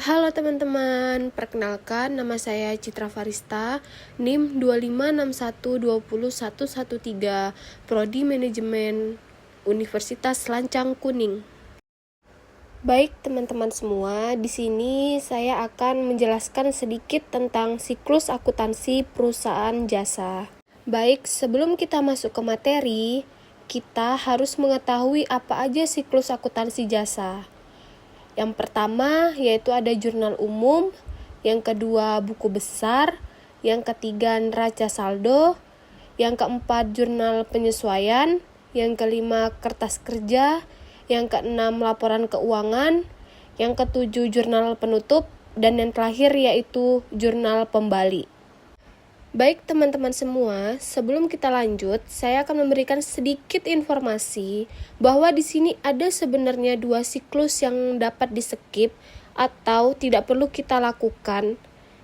Halo teman-teman, perkenalkan nama saya Citra Farista, NIM 256120113, Prodi Manajemen Universitas Lancang Kuning. Baik teman-teman semua, di sini saya akan menjelaskan sedikit tentang siklus akuntansi perusahaan jasa. Baik, sebelum kita masuk ke materi, kita harus mengetahui apa aja siklus akuntansi jasa. Yang pertama yaitu ada jurnal umum, yang kedua buku besar, yang ketiga neraca saldo, yang keempat jurnal penyesuaian, yang kelima kertas kerja, yang keenam laporan keuangan, yang ketujuh jurnal penutup, dan yang terakhir yaitu jurnal pembali. Baik teman-teman semua, sebelum kita lanjut, saya akan memberikan sedikit informasi bahwa di sini ada sebenarnya dua siklus yang dapat di-skip atau tidak perlu kita lakukan,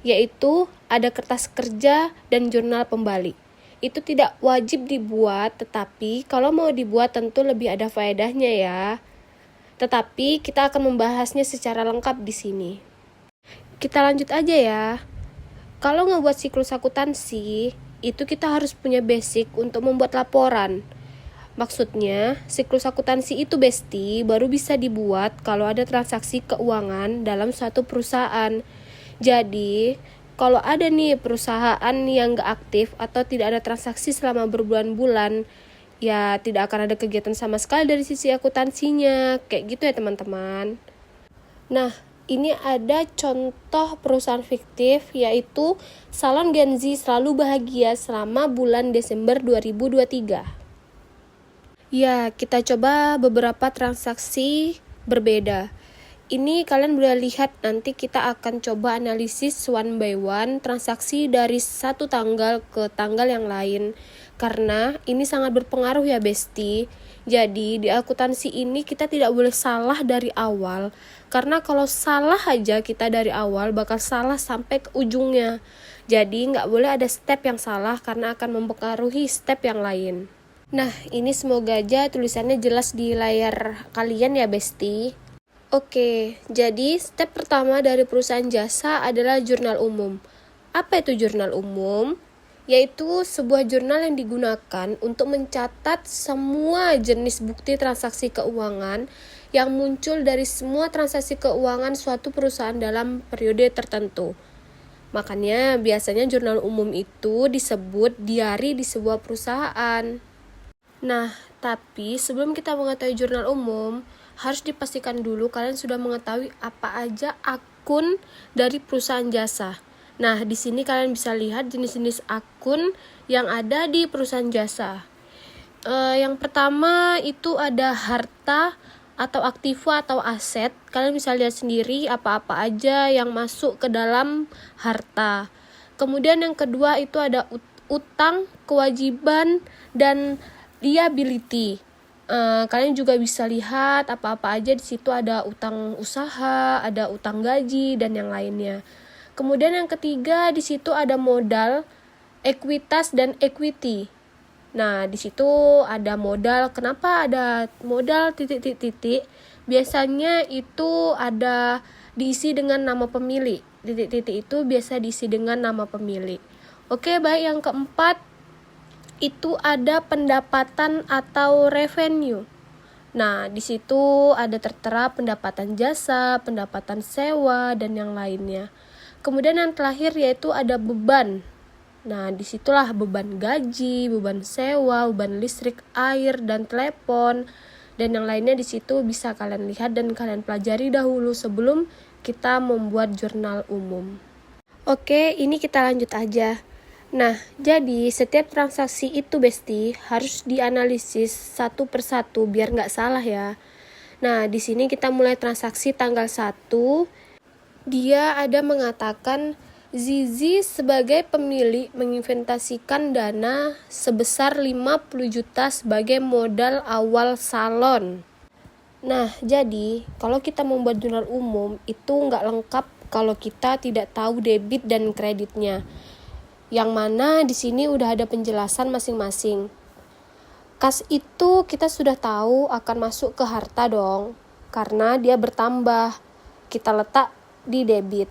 yaitu ada kertas kerja dan jurnal pembali. Itu tidak wajib dibuat, tetapi kalau mau dibuat tentu lebih ada faedahnya ya. Tetapi kita akan membahasnya secara lengkap di sini. Kita lanjut aja ya. Kalau ngebuat siklus akuntansi, itu kita harus punya basic untuk membuat laporan. Maksudnya, siklus akuntansi itu besti baru bisa dibuat kalau ada transaksi keuangan dalam suatu perusahaan. Jadi, kalau ada nih perusahaan yang nggak aktif atau tidak ada transaksi selama berbulan-bulan, ya tidak akan ada kegiatan sama sekali dari sisi akuntansinya. Kayak gitu ya teman-teman. Nah, ini ada contoh perusahaan fiktif yaitu Salon Genzi Selalu Bahagia selama bulan Desember 2023. Ya, kita coba beberapa transaksi berbeda. Ini kalian boleh lihat, nanti kita akan coba analisis one by one transaksi dari satu tanggal ke tanggal yang lain. Karena ini sangat berpengaruh ya besti. Jadi di akuntansi ini kita tidak boleh salah dari awal. Karena kalau salah aja kita dari awal bakal salah sampai ke ujungnya. Jadi nggak boleh ada step yang salah karena akan mempengaruhi step yang lain. Nah, ini semoga aja tulisannya jelas di layar kalian ya besti. Oke, jadi step pertama dari perusahaan jasa adalah jurnal umum. Apa itu jurnal umum? Yaitu sebuah jurnal yang digunakan untuk mencatat semua jenis bukti transaksi keuangan yang muncul dari semua transaksi keuangan suatu perusahaan dalam periode tertentu. Makanya biasanya jurnal umum itu disebut diari di sebuah perusahaan. Nah, tapi sebelum kita mengetahui jurnal umum, harus dipastikan dulu kalian sudah mengetahui apa aja akun dari perusahaan jasa. Nah, di sini kalian bisa lihat jenis-jenis akun yang ada di perusahaan jasa. Yang pertama itu ada harta atau aktiva atau aset. Kalian bisa lihat sendiri apa-apa aja yang masuk ke dalam harta. Kemudian yang kedua itu ada utang, kewajiban, dan liability. Kalian juga bisa lihat apa-apa aja di situ, ada utang usaha, ada utang gaji, dan yang lainnya. Kemudian yang ketiga di situ ada modal, ekuitas, dan equity. Nah, di situ ada modal. Kenapa ada modal titik-titik? Biasanya itu ada diisi dengan nama pemilik. Titik-titik itu biasa diisi dengan nama pemilik. Oke, baik, yang keempat itu ada pendapatan atau revenue. Nah, di situ ada tertera pendapatan jasa, pendapatan sewa, dan yang lainnya. Kemudian yang terakhir yaitu ada beban. Nah, disitulah beban gaji, beban sewa, beban listrik, air, dan telepon, dan yang lainnya di situ bisa kalian lihat dan kalian pelajari dahulu sebelum kita membuat jurnal umum. Oke, ini kita lanjut aja. Nah, jadi setiap transaksi itu besti harus dianalisis satu persatu biar nggak salah ya. Nah, di sini kita mulai transaksi tanggal 1. Dia ada mengatakan Zizi sebagai pemilik menginvestasikan dana sebesar 50 juta sebagai modal awal salon. Nah, jadi kalau kita membuat jurnal umum itu nggak lengkap kalau kita tidak tahu debit dan kreditnya. Yang mana di sini udah ada penjelasan masing-masing. Kas itu kita sudah tahu akan masuk ke harta dong, karena dia bertambah. Kita letak di debit.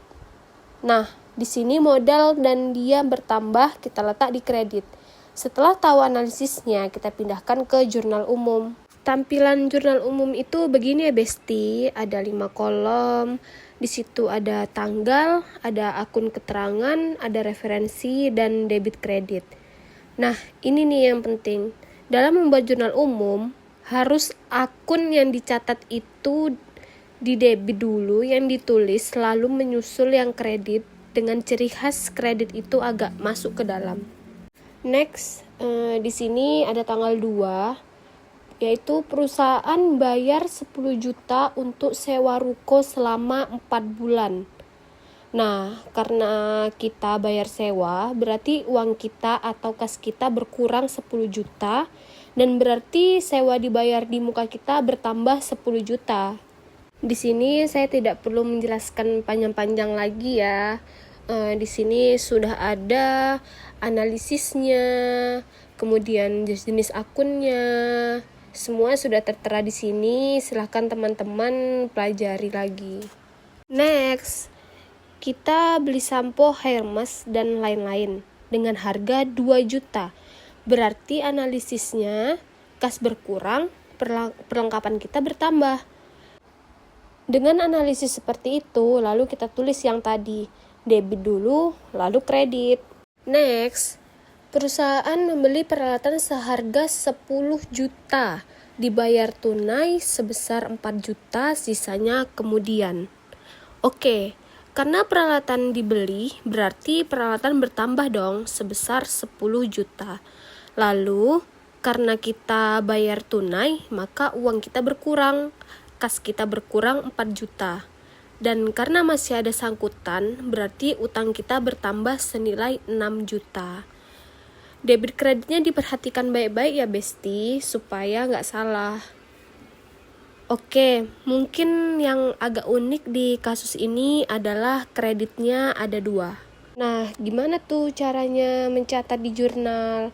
Nah, di sini modal dan dia bertambah kita letak di kredit. Setelah tahu analisisnya, kita pindahkan ke jurnal umum. Tampilan jurnal umum itu begini ya Besti, ada 5 kolom. Di situ ada tanggal, ada akun keterangan, ada referensi, dan debit kredit. Nah, ini nih yang penting. Dalam membuat jurnal umum, harus akun yang dicatat itu di debit dulu, yang ditulis lalu menyusul yang kredit dengan ciri khas kredit itu agak masuk ke dalam. Next, di sini ada tanggal 2, yaitu perusahaan bayar 10 juta untuk sewa ruko selama 4 bulan. Nah, karena kita bayar sewa, berarti uang kita atau kas kita berkurang 10 juta, dan berarti sewa dibayar di muka kita bertambah 10 juta. Di sini saya tidak perlu menjelaskan panjang-panjang lagi ya. Di sini sudah ada analisisnya, kemudian jenis akunnya, semua sudah tertera di sini. Silahkan teman-teman pelajari lagi. Next, kita beli sampo, hair mask, dan lain-lain dengan harga 2 juta. Berarti analisisnya kas berkurang, perlengkapan kita bertambah. Dengan analisis seperti itu, lalu kita tulis yang tadi, debit dulu, lalu kredit. Next, perusahaan membeli peralatan seharga 10 juta, dibayar tunai sebesar 4 juta, sisanya kemudian. Oke, karena peralatan dibeli, berarti peralatan bertambah dong sebesar 10 juta. Lalu, karena kita bayar tunai, maka uang kita berkurang. Kas kita berkurang 4 juta. Dan karena masih ada sangkutan, berarti utang kita bertambah senilai 6 juta. Debit kreditnya diperhatikan baik-baik ya Besti, supaya nggak salah. Oke, mungkin yang agak unik di kasus ini adalah kreditnya ada 2. Nah, gimana tuh caranya mencatat di jurnal?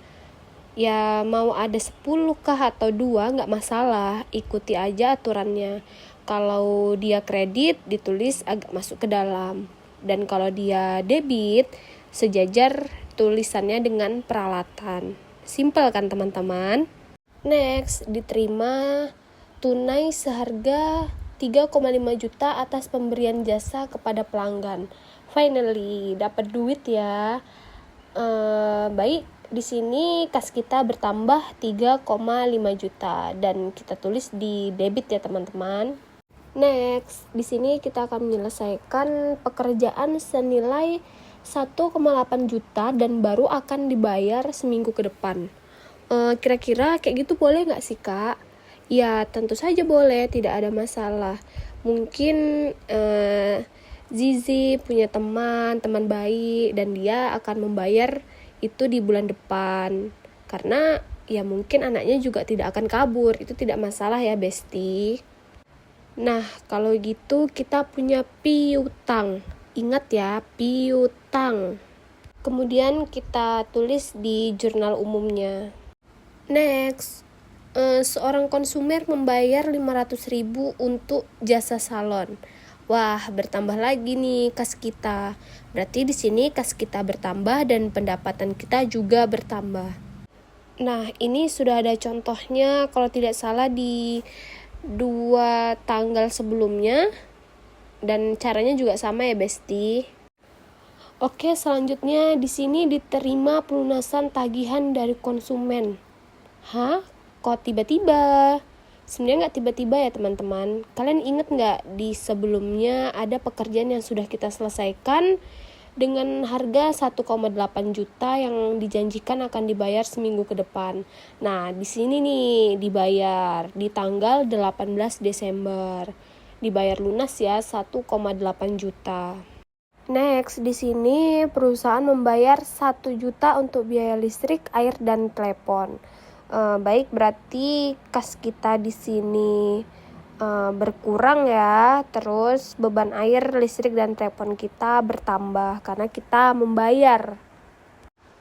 Ya mau ada 10 kah atau 2 nggak masalah, ikuti aja aturannya. Kalau dia kredit ditulis agak masuk ke dalam, dan kalau dia debit sejajar tulisannya dengan peralatan. Simpel kan teman-teman? Next, diterima tunai seharga 3,5 juta atas pemberian jasa kepada pelanggan. Finally dapat duit ya. Baik, di sini kas kita bertambah 3,5 juta dan kita tulis di debit ya teman-teman. Next, di sini kita akan menyelesaikan pekerjaan senilai 1,8 juta dan baru akan dibayar seminggu ke depan. Kira-kira kayak gitu boleh nggak sih Kak? Ya tentu saja boleh, tidak ada masalah. Mungkin Zizi punya teman baik dan dia akan membayar itu di bulan depan, karena ya mungkin anaknya juga tidak akan kabur, itu tidak masalah ya Besti. Nah kalau gitu kita punya piutang, ingat ya piutang. Kemudian kita tulis di jurnal umumnya. Next, seorang konsumer membayar 500.000 untuk jasa salon. Wah, bertambah lagi nih kas kita. Berarti di sini kas kita bertambah dan pendapatan kita juga bertambah. Nah, ini sudah ada contohnya kalau tidak salah di 2 tanggal sebelumnya. Dan caranya juga sama ya, Besti. Oke, selanjutnya di sini diterima pelunasan tagihan dari konsumen. Hah? Kok tiba-tiba? Sebenarnya nggak tiba-tiba ya teman-teman. Kalian ingat nggak di sebelumnya ada pekerjaan yang sudah kita selesaikan dengan harga 1,8 juta yang dijanjikan akan dibayar seminggu ke depan. Nah, di sini nih dibayar di tanggal 18 Desember. Dibayar lunas ya 1,8 juta. Next, di sini perusahaan membayar 1 juta untuk biaya listrik, air, dan telepon. Baik, berarti kas kita di sini berkurang ya. Terus beban air, listrik, dan telepon kita bertambah karena kita membayar.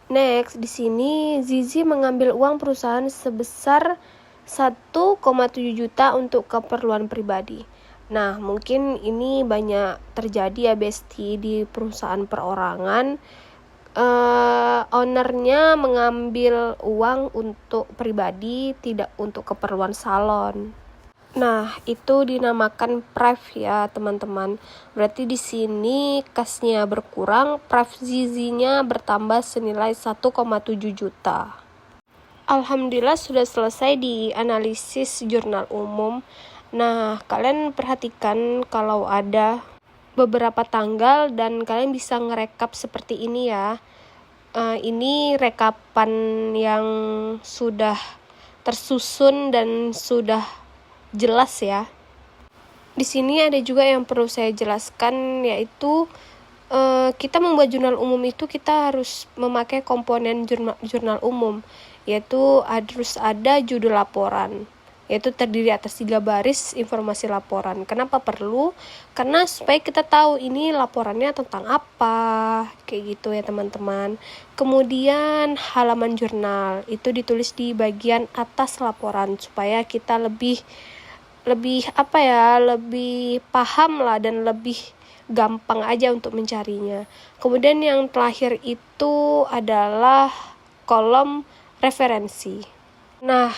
Next, di sini Zizi mengambil uang perusahaan sebesar 1,7 juta untuk keperluan pribadi. Nah, mungkin ini banyak terjadi ya Besti di perusahaan perorangan. Ownernya mengambil uang untuk pribadi, tidak untuk keperluan salon. Nah, itu dinamakan PREV ya, teman-teman. Berarti di sini kasnya berkurang, PREV-ZZ-nya bertambah senilai 1,7 juta. Alhamdulillah sudah selesai di analisis jurnal umum. Nah, kalian perhatikan kalau ada beberapa tanggal dan kalian bisa ngerekap seperti ini ya. Ini rekapan yang sudah tersusun dan sudah jelas ya. Di sini ada juga yang perlu saya jelaskan, yaitu kita membuat jurnal umum itu kita harus memakai komponen jurnal umum, yaitu harus ada judul laporan, yaitu terdiri atas 3 baris informasi laporan. Kenapa perlu? Karena supaya kita tahu ini laporannya tentang apa, kayak gitu ya teman-teman. Kemudian halaman jurnal itu ditulis di bagian atas laporan supaya kita lebih paham lah dan lebih gampang aja untuk mencarinya. Kemudian yang terakhir itu adalah kolom referensi. Nah,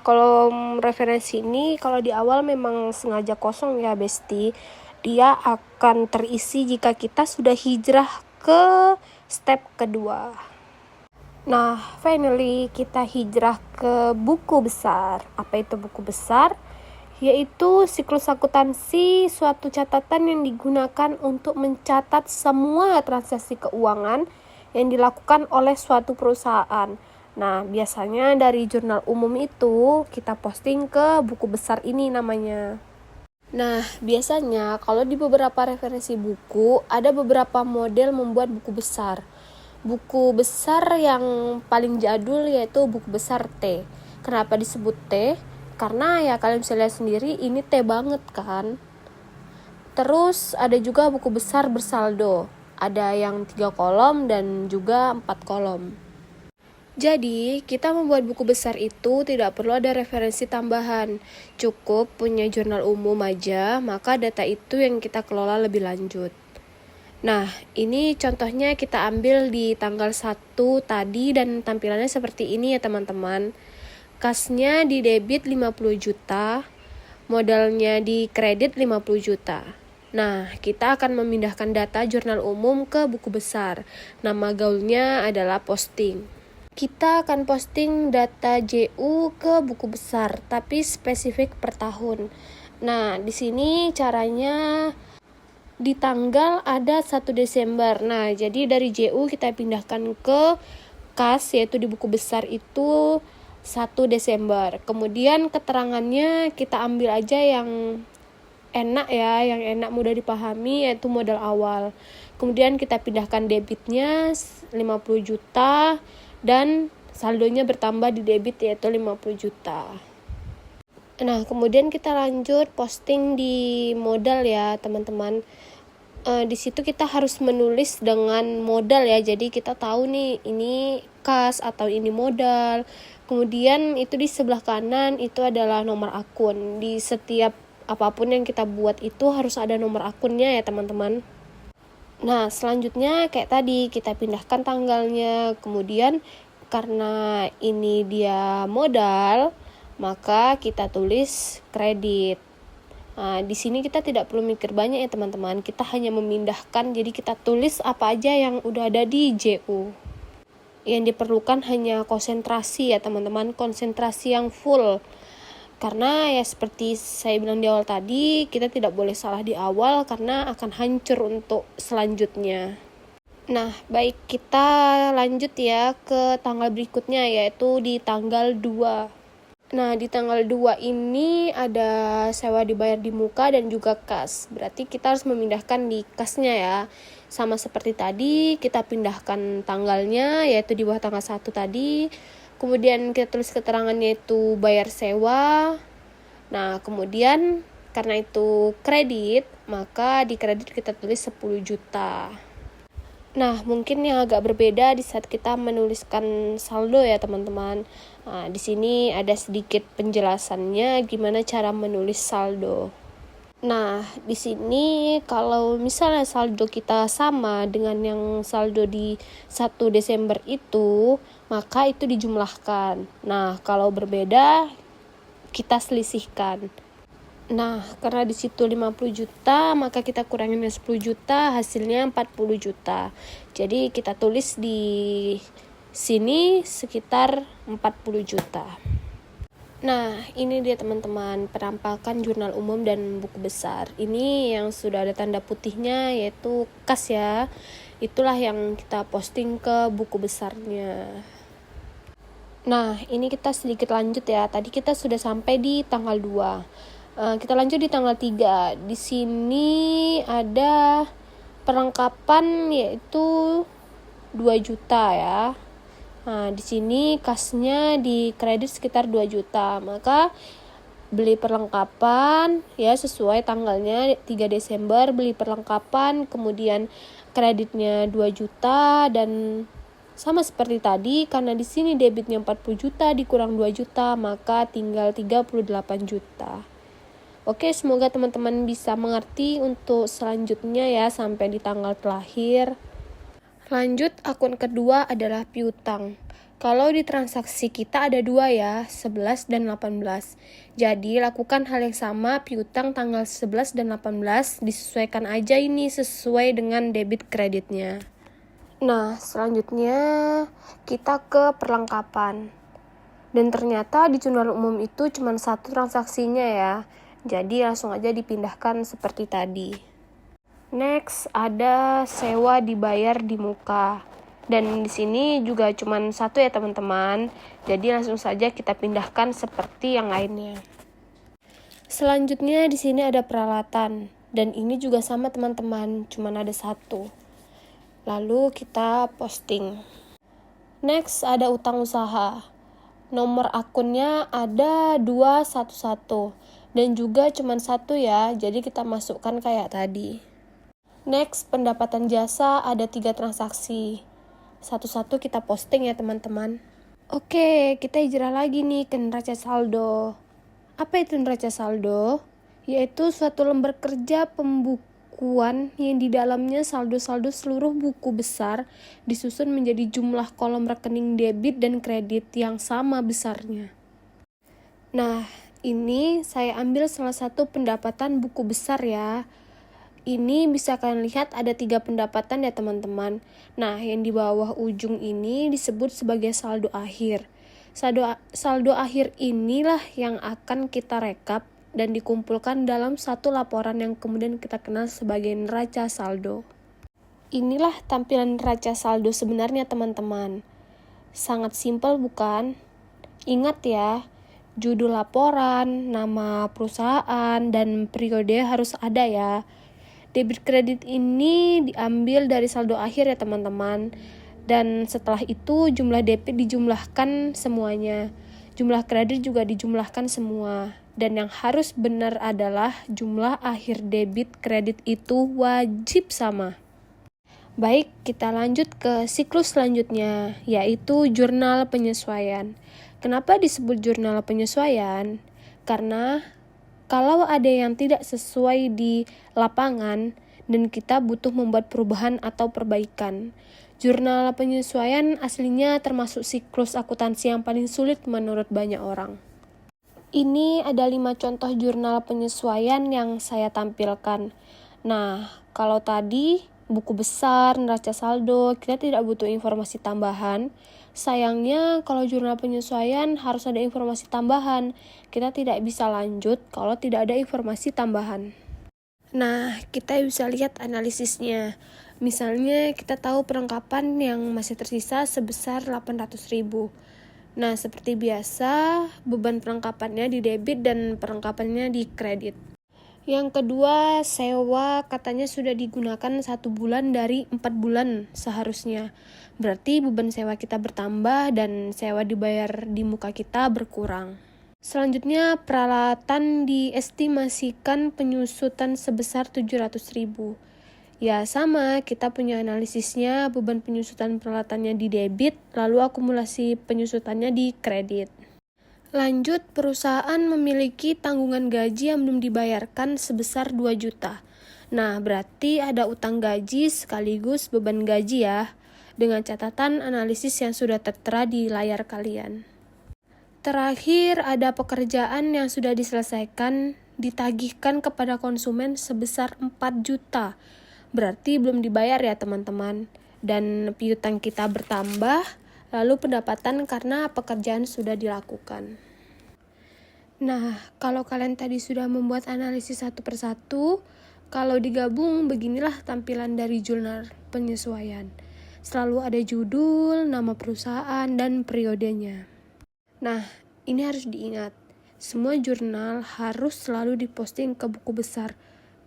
kolom referensi ini kalau di awal memang sengaja kosong ya Besti. Dia akan terisi jika kita sudah hijrah ke step kedua. Nah, finally kita hijrah ke buku besar. Apa itu buku besar? Yaitu siklus akuntansi, suatu catatan yang digunakan untuk mencatat semua transaksi keuangan yang dilakukan oleh suatu perusahaan. Nah, biasanya dari jurnal umum itu kita posting ke buku besar ini namanya. Nah, biasanya kalau di beberapa referensi buku, ada beberapa model membuat buku besar. Buku besar yang paling jadul yaitu buku besar T. Kenapa disebut T? Karena ya kalian bisa lihat sendiri, ini T banget kan. Terus ada juga buku besar bersaldo. Ada yang 3 kolom dan juga 4 kolom. Jadi, kita membuat buku besar itu tidak perlu ada referensi tambahan. Cukup punya jurnal umum aja, maka data itu yang kita kelola lebih lanjut. Nah, ini contohnya kita ambil di tanggal 1 tadi dan tampilannya seperti ini ya teman-teman. Kasnya di debit 50 juta, modalnya di kredit 50 juta. Nah, kita akan memindahkan data jurnal umum ke buku besar. Nama gaulnya adalah posting. Kita akan posting data JU ke buku besar, tapi spesifik per tahun. Nah, di sini caranya di tanggal ada 1 Desember. Nah, jadi dari JU kita pindahkan ke kas, yaitu di buku besar itu 1 Desember. Kemudian keterangannya kita ambil aja yang enak ya, yang enak mudah dipahami, yaitu modal awal. Kemudian kita pindahkan debitnya 50 juta dan saldonya bertambah di debit yaitu 50 juta. Nah, kemudian kita lanjut posting di modal ya teman-teman. Di situ kita harus menulis dengan modal ya, jadi kita tahu nih ini kas atau ini modal. Kemudian itu di sebelah kanan itu adalah nomor akun. Di setiap apapun yang kita buat itu harus ada nomor akunnya ya teman-teman. Nah, selanjutnya kayak tadi kita pindahkan tanggalnya. Kemudian karena ini dia modal, maka kita tulis kredit. Nah, di sini kita tidak perlu mikir banyak ya teman-teman. Kita hanya memindahkan, jadi kita tulis apa aja yang udah ada di JU. Yang diperlukan hanya konsentrasi ya teman-teman, konsentrasi yang full. Karena ya seperti saya bilang di awal tadi, kita tidak boleh salah di awal karena akan hancur untuk selanjutnya. Nah, baik, kita lanjut ya ke tanggal berikutnya, yaitu di tanggal 2. Nah, di tanggal 2 ini ada sewa dibayar di muka dan juga kas. Berarti kita harus memindahkan di kasnya ya. Sama seperti tadi, kita pindahkan tanggalnya, yaitu di bawah tanggal 1 tadi. Kemudian kita tulis keterangannya itu bayar sewa. Nah, kemudian karena itu kredit, maka di kredit kita tulis 10 juta. Nah, mungkin yang agak berbeda di saat kita menuliskan saldo ya teman-teman. Nah, di sini ada sedikit penjelasannya gimana cara menulis saldo. Nah, di sini kalau misalnya saldo kita sama dengan yang saldo di 1 Desember itu, maka itu dijumlahkan. Nah, kalau berbeda, kita selisihkan. Nah, karena di situ 50 juta, maka kita kurangin 10 juta, hasilnya 40 juta. Jadi kita tulis di sini sekitar 40 juta. Nah, ini dia teman-teman, penampakan jurnal umum dan buku besar. Ini yang sudah ada tanda putihnya, yaitu kas ya. Itulah yang kita posting ke buku besarnya. Nah, ini kita sedikit lanjut ya. Tadi kita sudah sampai di tanggal 2. Kita lanjut di tanggal 3. Di sini ada perlengkapan yaitu 2 juta ya. Nah, di sini kasnya di kredit sekitar 2 juta. Maka beli perlengkapan ya sesuai tanggalnya 3 Desember beli perlengkapan, kemudian kreditnya 2 juta dan sama seperti tadi karena di sini debitnya 40 juta dikurang 2 juta maka tinggal 38 juta. Oke, semoga teman-teman bisa mengerti untuk selanjutnya ya sampai di tanggal terakhir. Lanjut, akun kedua adalah piutang. Kalau di transaksi kita ada 2 ya, 11 dan 18. Jadi lakukan hal yang sama, piutang tanggal 11 dan 18 disesuaikan aja ini sesuai dengan debit kreditnya. Nah, selanjutnya kita ke perlengkapan. Dan ternyata di jurnal umum itu cuma 1 transaksinya ya. Jadi langsung aja dipindahkan seperti tadi. Next, ada sewa dibayar di muka. Dan di sini juga cuma 1 ya teman-teman. Jadi langsung saja kita pindahkan seperti yang lainnya. Selanjutnya di sini ada peralatan. Dan ini juga sama teman-teman, cuma ada 1. Lalu kita posting. Next, ada utang usaha. Nomor akunnya ada 211. Dan juga cuma 1 ya, jadi kita masukkan kayak tadi. Next, pendapatan jasa ada 3 transaksi. Satu-satu kita posting ya teman-teman. Oke, kita hijrah lagi nih ke neraca saldo. Apa itu neraca saldo? Yaitu suatu lembar kerja pembukuan yang di dalamnya saldo-saldo seluruh buku besar disusun menjadi jumlah kolom rekening debit dan kredit yang sama besarnya. Nah, ini saya ambil salah satu pendapatan buku besar ya. Ini bisa kalian lihat ada 3 pendapatan ya teman-teman. Nah, yang di bawah ujung ini disebut sebagai saldo akhir. Saldo akhir inilah yang akan kita rekap dan dikumpulkan dalam satu laporan yang kemudian kita kenal sebagai neraca saldo. Inilah tampilan neraca saldo sebenarnya teman-teman. Sangat simpel bukan? Ingat ya, judul laporan, nama perusahaan, dan periode harus ada ya. Debit kredit ini diambil dari saldo akhir ya teman-teman. Dan setelah itu jumlah debit dijumlahkan semuanya. Jumlah kredit juga dijumlahkan semua. Dan yang harus benar adalah jumlah akhir debit kredit itu wajib sama. Baik, kita lanjut ke siklus selanjutnya, yaitu jurnal penyesuaian. Kenapa disebut jurnal penyesuaian? Karena kalau ada yang tidak sesuai di lapangan dan kita butuh membuat perubahan atau perbaikan. Jurnal penyesuaian aslinya termasuk siklus akuntansi yang paling sulit menurut banyak orang. Ini ada 5 contoh jurnal penyesuaian yang saya tampilkan. Nah, kalau tadi buku besar, neraca saldo, kita tidak butuh informasi tambahan. Sayangnya kalau jurnal penyesuaian harus ada informasi tambahan. Kita tidak bisa lanjut kalau tidak ada informasi tambahan. Nah, kita bisa lihat analisisnya. Misalnya kita tahu perlengkapan yang masih tersisa sebesar 800.000. Nah, seperti biasa, beban perlengkapannya di debit dan perlengkapannya di kredit. Yang kedua, sewa katanya sudah digunakan 1 bulan dari 4 bulan seharusnya. Berarti beban sewa kita bertambah dan sewa dibayar di muka kita berkurang. Selanjutnya, peralatan diestimasikan penyusutan sebesar 700.000. Ya sama, kita punya analisisnya, beban penyusutan peralatannya di debit, lalu akumulasi penyusutannya di kredit. Lanjut, perusahaan memiliki tanggungan gaji yang belum dibayarkan sebesar 2 juta. Nah, berarti ada utang gaji sekaligus beban gaji ya, dengan catatan analisis yang sudah tertera di layar kalian. Terakhir, ada pekerjaan yang sudah diselesaikan, ditagihkan kepada konsumen sebesar 4 juta. Berarti belum dibayar ya teman-teman. Dan piutang kita bertambah, lalu pendapatan karena pekerjaan sudah dilakukan. Nah, kalau kalian tadi sudah membuat analisis satu persatu, kalau digabung beginilah tampilan dari jurnal penyesuaian. Selalu ada judul, nama perusahaan, dan periodenya. Nah, ini harus diingat. Semua jurnal harus selalu diposting ke buku besar.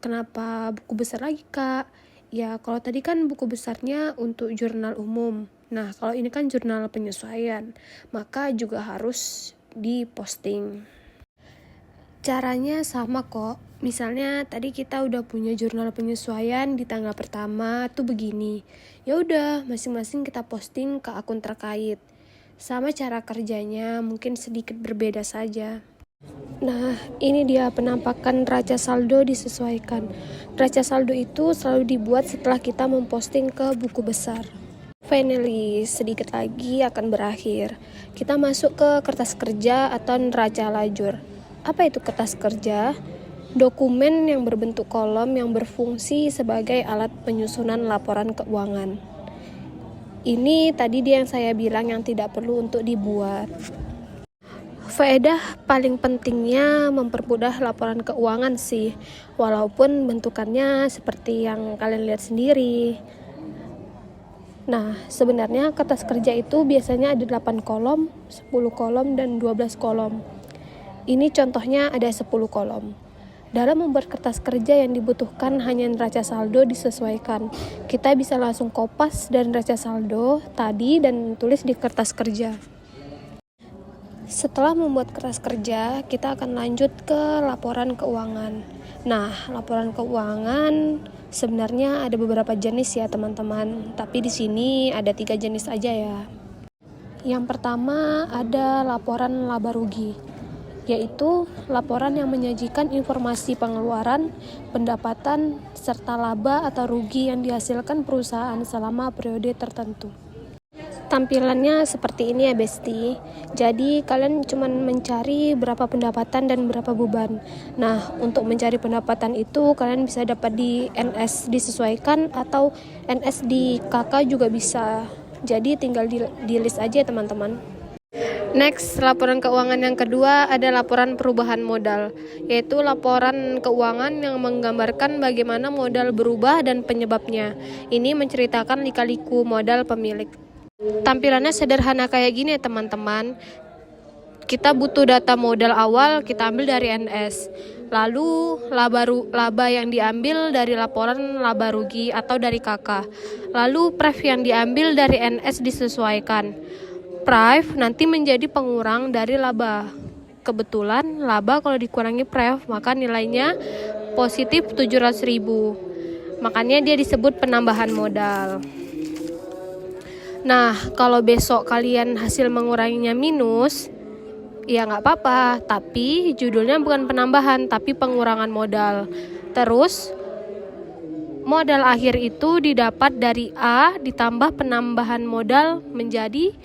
Kenapa buku besar lagi, Kak? Ya, kalau tadi kan buku besarnya untuk jurnal umum. Nah, kalau ini kan jurnal penyesuaian, maka juga harus diposting. Caranya sama kok. Misalnya tadi kita udah punya jurnal penyesuaian di tanggal pertama tuh begini. Ya udah, masing-masing kita posting ke akun terkait. Sama cara kerjanya, mungkin sedikit berbeda saja. Nah, ini dia penampakan neraca saldo disesuaikan. Neraca saldo itu selalu dibuat setelah kita memposting ke buku besar. Finally, sedikit lagi akan berakhir. Kita masuk ke kertas kerja atau neraca lajur. Apa itu kertas kerja? Dokumen yang berbentuk kolom yang berfungsi sebagai alat penyusunan laporan keuangan. Ini tadi dia yang saya bilang yang tidak perlu untuk dibuat. Faedah paling pentingnya mempermudah laporan keuangan sih, walaupun bentukannya seperti yang kalian lihat sendiri. Nah, sebenarnya kertas kerja itu biasanya ada 8 kolom, 10 kolom, dan 12 kolom. Ini contohnya ada 10 kolom. Dalam membuat kertas kerja yang dibutuhkan hanya neraca saldo disesuaikan. Kita bisa langsung kopas dari neraca saldo tadi dan tulis di kertas kerja. Setelah membuat kertas kerja, kita akan lanjut ke laporan keuangan. Nah, laporan keuangan sebenarnya ada beberapa jenis ya teman-teman, tapi di sini ada 3 jenis aja ya. Yang pertama ada laporan laba rugi, yaitu laporan yang menyajikan informasi pengeluaran, pendapatan, serta laba atau rugi yang dihasilkan perusahaan selama periode tertentu. Tampilannya seperti ini ya Besti. Jadi kalian cuma mencari berapa pendapatan dan berapa beban. Nah, untuk mencari pendapatan itu kalian bisa dapat di NS disesuaikan atau NS di KK juga bisa. Jadi tinggal di list aja teman-teman. Next, laporan keuangan yang kedua ada laporan perubahan modal, yaitu laporan keuangan yang menggambarkan bagaimana modal berubah dan penyebabnya. Ini menceritakan lika-liku modal pemilik. Tampilannya sederhana kayak gini ya teman-teman. Kita butuh data modal awal, kita ambil dari NS. Lalu laba yang diambil dari laporan laba rugi atau dari KK. Lalu pref yang diambil dari NS disesuaikan. Pref nanti menjadi pengurang dari laba. Kebetulan laba kalau dikurangi pref maka nilainya positif 700.000. Makanya dia disebut penambahan modal. Nah, kalau besok kalian hasil menguranginya minus, ya nggak apa-apa, tapi judulnya bukan penambahan, tapi pengurangan modal. Terus, modal akhir itu didapat dari A ditambah penambahan modal menjadi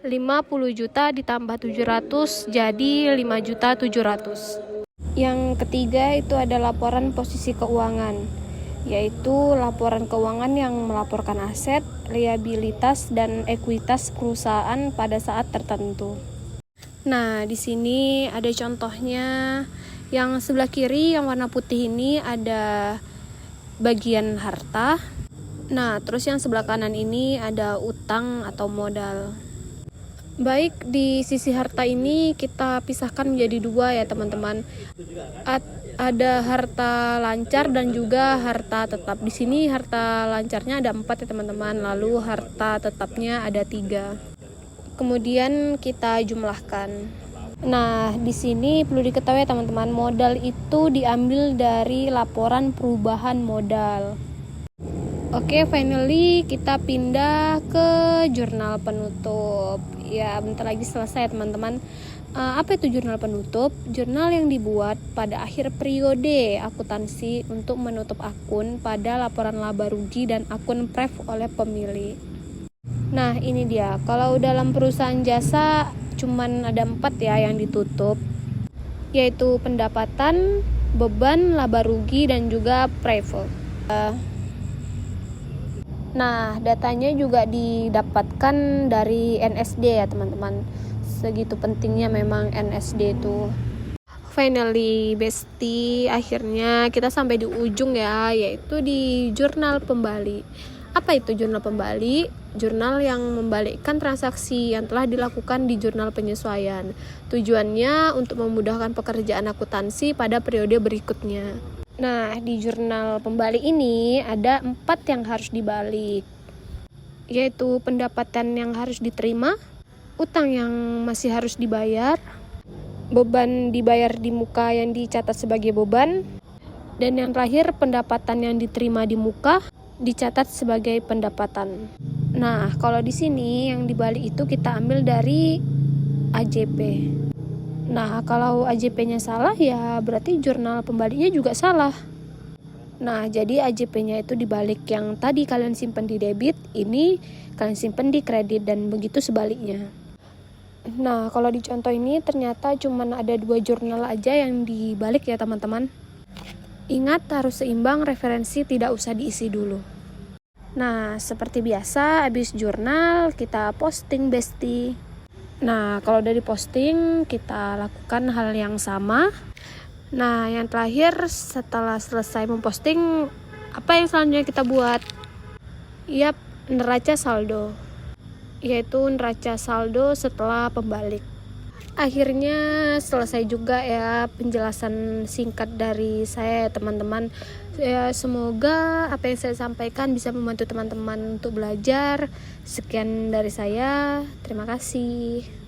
50 juta ditambah 700 jadi 5.700.000. Yang ketiga itu ada laporan posisi keuangan, yaitu laporan keuangan yang melaporkan aset, liabilitas, dan ekuitas perusahaan pada saat tertentu. Nah, di sini ada contohnya. Yang sebelah kiri yang warna putih ini ada bagian harta. Nah, terus yang sebelah kanan ini ada utang atau modal. Baik, di sisi harta ini kita pisahkan menjadi 2 ya teman-teman. Ada harta lancar dan juga harta tetap. Di sini harta lancarnya ada 4 ya teman-teman, lalu harta tetapnya ada 3. Kemudian kita jumlahkan. Nah, di sini perlu diketahui ya teman-teman, modal itu diambil dari laporan perubahan modal. Oke, finally kita pindah ke jurnal penutup. Ya, bentar lagi selesai teman-teman. Apa itu jurnal penutup? Jurnal yang dibuat pada akhir periode akuntansi untuk menutup akun pada laporan laba rugi dan akun pref oleh pemilik. Nah, ini dia. Kalau dalam perusahaan jasa cuman ada 4 ya yang ditutup, yaitu pendapatan, beban, laba rugi, dan juga pref. Nah, datanya juga didapatkan dari NSD ya teman-teman. Segitu pentingnya memang NSD itu. Finally, Besti, akhirnya kita sampai di ujung ya, yaitu di jurnal pembalik. Apa itu jurnal pembalik? Jurnal yang membalikkan transaksi yang telah dilakukan di jurnal penyesuaian. Tujuannya untuk memudahkan pekerjaan akuntansi pada periode berikutnya. Nah, di jurnal pembalik ini ada 4 yang harus dibalik, yaitu pendapatan yang harus diterima, utang yang masih harus dibayar, beban dibayar di muka yang dicatat sebagai beban, dan yang terakhir pendapatan yang diterima di muka dicatat sebagai pendapatan. Nah, kalau di sini yang dibalik itu kita ambil dari AJP. Nah, kalau AJP-nya salah ya berarti jurnal pembaliknya juga salah. Nah, jadi AJP-nya itu dibalik, yang tadi kalian simpan di debit, ini kalian simpan di kredit, dan begitu sebaliknya. Nah, kalau di contoh ini ternyata cuma ada 2 jurnal aja yang dibalik ya teman-teman. Ingat, harus seimbang, referensi tidak usah diisi dulu. Nah, seperti biasa habis jurnal kita posting Besti. Nah, kalau udah diposting kita lakukan hal yang sama. Nah, yang terakhir setelah selesai memposting, apa yang selanjutnya kita buat? Yap, neraca saldo, yaitu neraca saldo setelah pembalik. Akhirnya selesai juga ya penjelasan singkat dari saya teman-teman. Ya, semoga apa yang saya sampaikan bisa membantu teman-teman untuk belajar. Sekian dari saya, terima kasih.